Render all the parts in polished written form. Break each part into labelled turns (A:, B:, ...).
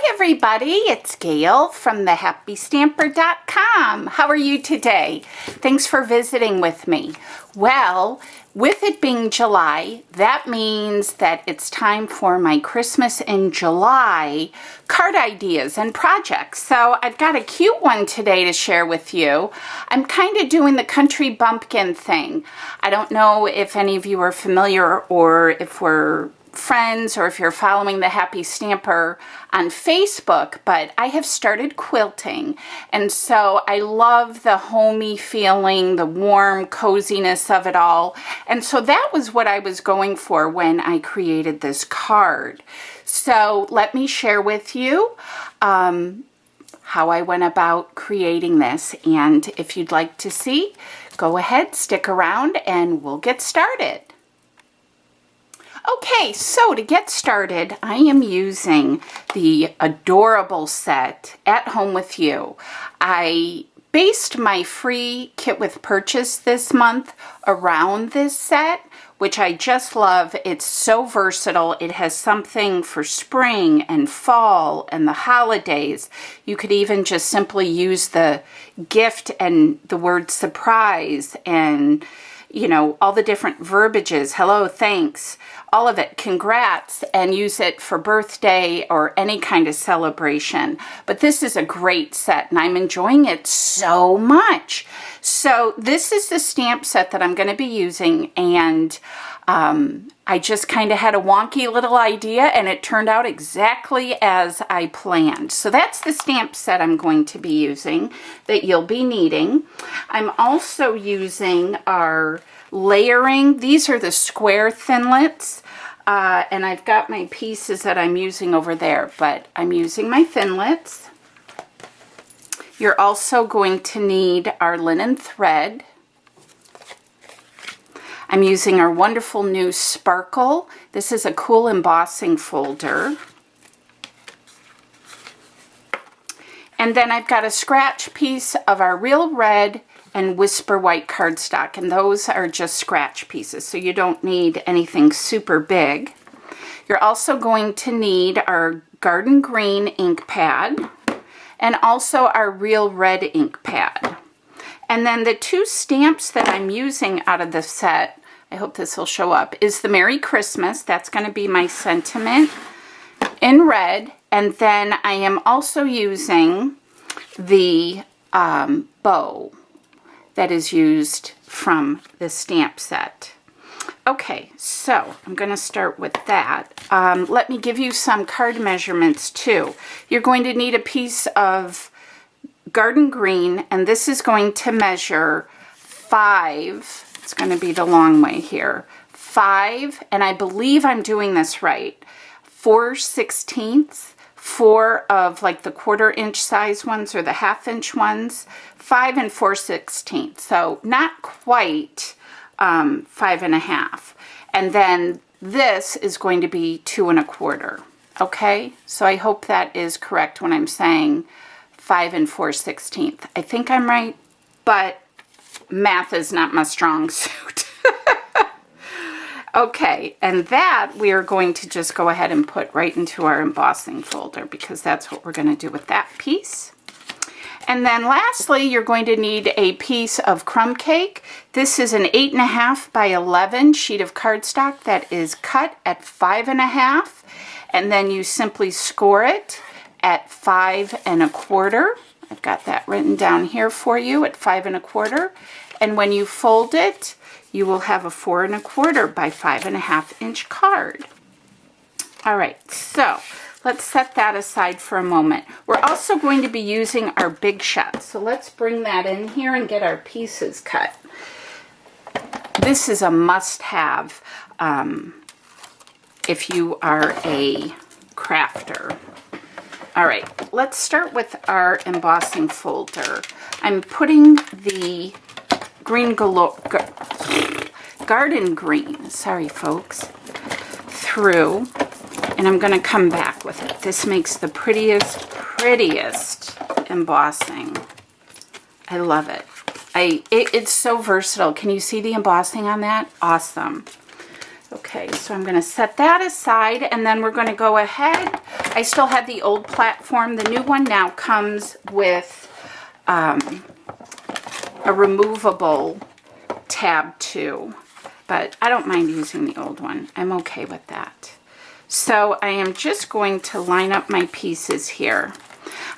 A: Everybody, it's Gail from thehappystamper.com. How are you today? Thanks for visiting with me. Well, with it being July, that means that it's time for my Christmas in July card ideas and projects. So I've got a cute one today to share with you. I'm kind of doing the country bumpkin thing. I don't know if any of you are familiar or if we're friends or if you're following the Happy Stamper on Facebook, but I have started quilting, and so I love the homey feeling, the warm coziness of it all, and so that was what I was going for when I created this card. So let me share with you how I went about creating this, and if you'd like to see, go ahead, stick around, and we'll get started. Okay, so to get started, I am using the adorable set At Home With You. I based my free kit with purchase this month around this set, which I just love. It's so versatile. It has something for spring and fall and the holidays. You could even just simply use the gift and the word surprise and, you know, all the different verbiages, hello, thanks, all of it, congrats, and use it for birthday or any kind of celebration. But this is a great set, and I'm enjoying it so much. So this is the stamp set that I'm going to be using, and I just kind of had a wonky little idea, and it turned out exactly as I planned. So that's the stamp set I'm going to be using that you'll be needing. I'm also using our layering. These are the square thinlits, and I've got my pieces that I'm using over there, but I'm using my thinlits. You're also going to need our linen thread. I'm using our wonderful new sparkle. This is a cool embossing folder. And then I've got a scratch piece of our real red and whisper white cardstock, and those are just scratch pieces, so you don't need anything super big. You're also going to need our garden green ink pad and also our real red ink pad. And then the two stamps that I'm using out of the set, I hope this will show up, is the Merry Christmas. That's going to be my sentiment in red. And then I am also using the bow that is used from the stamp set. Okay, so I'm going to start with that. Let me give you some card measurements too. You're going to need a piece of garden green, and this is going to measure 5. It's going to be the long way here. 5, and I believe I'm doing this right, 4/16, 4 of like the 1/4 inch size ones or the 1/2 inch ones, 5 and 4/16. So not quite 5 1/2. And then this is going to be 2 1/4. Okay, so I hope that is correct when I'm saying 5 and 4/16. I think I'm right, but math is not my strong suit. Okay, and that we are going to just go ahead and put right into our embossing folder because that's what we're going to do with that piece. And then lastly, you're going to need a piece of crumb cake. This is an 8.5 by 11 sheet of cardstock that is cut at 5 1/2, and then you simply score it at 5 1/4. I've got that written down here for you at 5 1/4. And when you fold it, you will have a 4 1/4 by 5 1/2 inch card. All right, so let's set that aside for a moment. We're also going to be using our Big Shot. So let's bring that in here and get our pieces cut. This is a must-have if you are a crafter. All right, let's start with our embossing folder. I'm putting the green garden green, sorry folks, through, and I'm going to come back with it. This makes the prettiest embossing. I love it. It's so versatile. Can you see the embossing on that? Awesome. Okay, so I'm going to set that aside, and then we're going to go ahead. I still have the old platform. The new one now comes with a removable tab too, but I don't mind using the old one. I'm okay with that. So I am just going to line up my pieces here.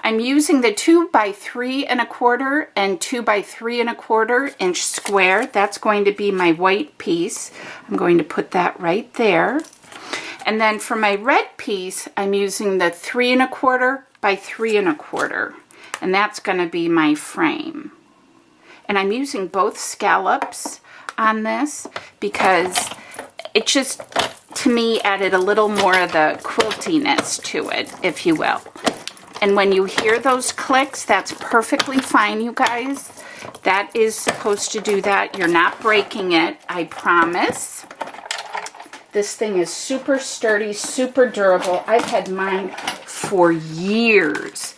A: I'm using the 2 by 3 1/4 and 2 by 3 1/4 inch square. That's going to be my white piece. I'm going to put that right there. And then for my red piece, I'm using the 3 1/4 by 3 1/4. And that's going to be my frame. And I'm using both scallops on this because it just, to me, added a little more of the quiltiness to it, if you will. And when you hear those clicks, that's perfectly fine, you guys. That is supposed to do that. You're not breaking it, I promise. This thing is super sturdy, super durable. I've had mine for years.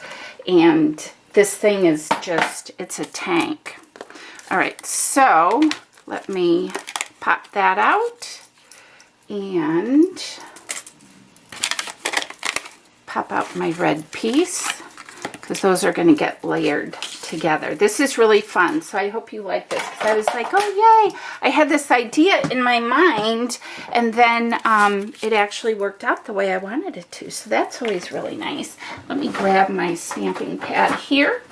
A: And this thing is just, it's a tank. All right, so let me pop that out and pop out my red piece because those are going to get layered together. This is really fun, so I hope you like this. I was like, oh yay, I had this idea in my mind, and then it actually worked out the way I wanted it to, so that's always really nice. Let me grab my stamping pad here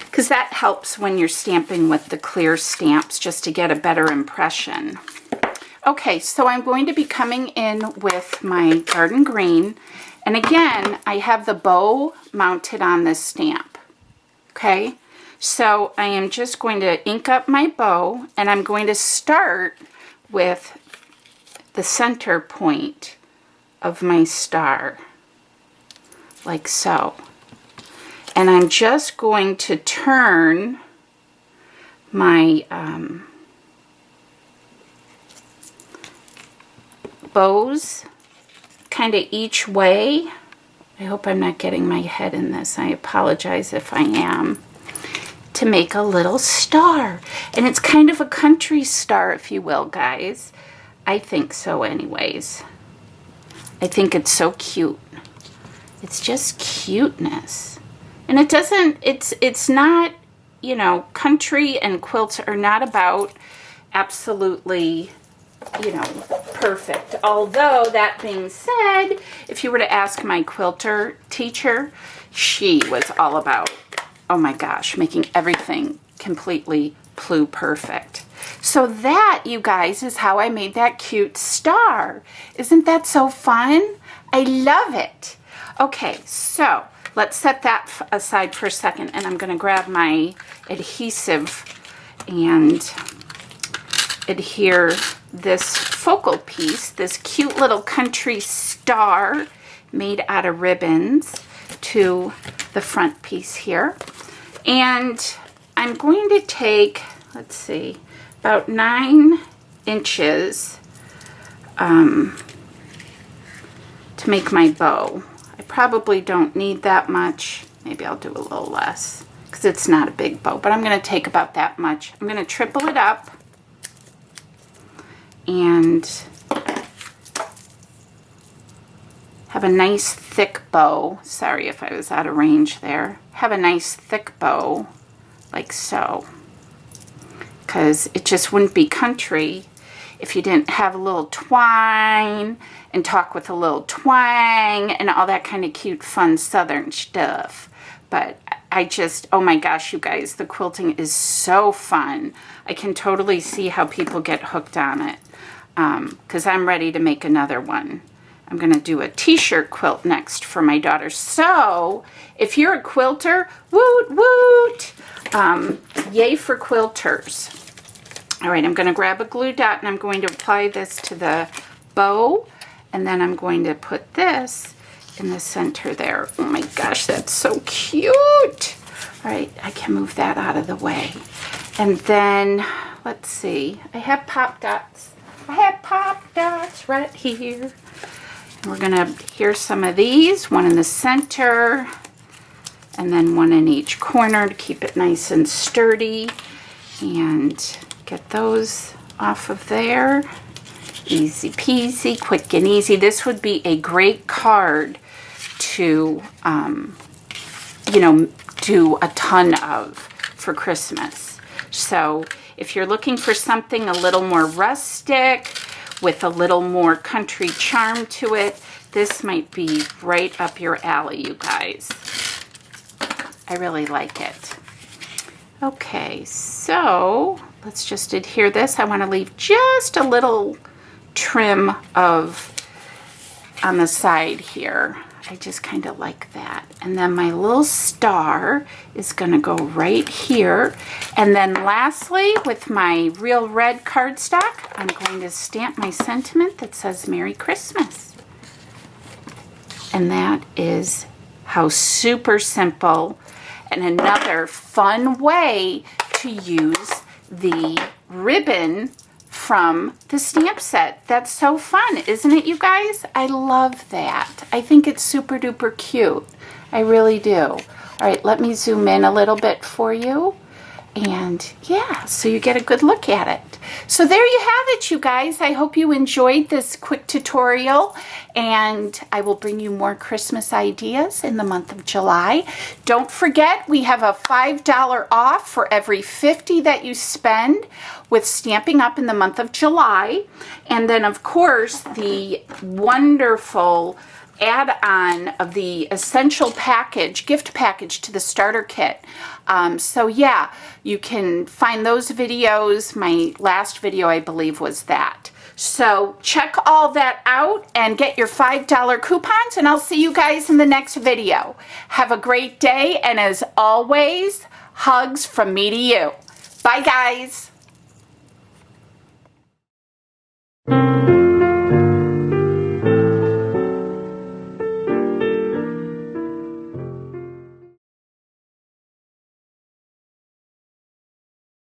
A: because that helps when you're stamping with the clear stamps just to get a better impression. Okay, so I'm going to be coming in with my garden green. And again, I have the bow mounted on this stamp, okay? So I am just going to ink up my bow, and I'm going to start with the center point of my star, like so. And I'm just going to turn my bows kind of each way. I hope I'm not getting my head in this. I apologize if I am. To make a little star. And it's kind of a country star, if you will, guys. I think so anyways. I think it's so cute. It's just cuteness. And it doesn't, it's not, you know, country and quilts are not about absolutely, you know, perfect. Although, that being said, if you were to ask my quilter teacher, she was all about, oh my gosh, making everything completely perfect. So that, you guys, is how I made that cute star. Isn't that so fun? I love it. Okay, so let's set that aside for a second, and I'm going to grab my adhesive and adhere this focal piece, this cute little country star made out of ribbons, to the front piece here. And I'm going to take, let's see, about 9 inches to make my bow. I probably don't need that much. Maybe I'll do a little less because it's not a big bow, but I'm going to take about that much. I'm going to triple it up and have a nice thick bow. Sorry if I was out of range there. Have a nice thick bow like so, because it just wouldn't be country if you didn't have a little twine and talk with a little twang and all that kind of cute fun southern stuff. But I just, oh my gosh, you guys, the quilting is so fun. I can totally see how people get hooked on it. Because I'm ready to make another one. I'm going to do a t-shirt quilt next for my daughter. So, if you're a quilter, woot woot! Yay for quilters. All right, I'm going to grab a glue dot and I'm going to apply this to the bow. And then I'm going to put this in the center there. Oh my gosh, that's so cute! All right, I can move that out of the way. And then, let's see, I have pop dots. I have pop dots right here. We're going to adhere some of these, one in the center, and then one in each corner to keep it nice and sturdy. and get those off of there. Easy peasy, quick and easy. This would be a great card to, you know, do a ton of for Christmas. So if you're looking for something a little more rustic with a little more country charm to it, this might be right up your alley, you guys. I really like it. Okay, so let's just adhere this. I want to leave just a little trim of on the side here. I just kind of like that. And then my little star is going to go right here. And then lastly, with my real red cardstock, I'm going to stamp my sentiment that says Merry Christmas. And that is how super simple and another fun way to use the ribbon from the stamp set. That's so fun, isn't it, you guys? I love that. I think it's super duper cute. I really do. All right, let me zoom in a little bit for you. And yeah, so you get a good look at it. So there you have it, you guys. I hope you enjoyed this quick tutorial, and I will bring you more Christmas ideas in the month of July. Don't forget, we have a $5 off for every $50 that you spend with Stamping Up in the month of July. And then, of course, the wonderful add-on of the essential package, gift package to the starter kit. So yeah, you can find those videos. My last video, I believe, was that. So check all that out and get your $5 coupons, and I'll see you guys in the next video. Have a great day, and as always, hugs from me to you. Bye, guys.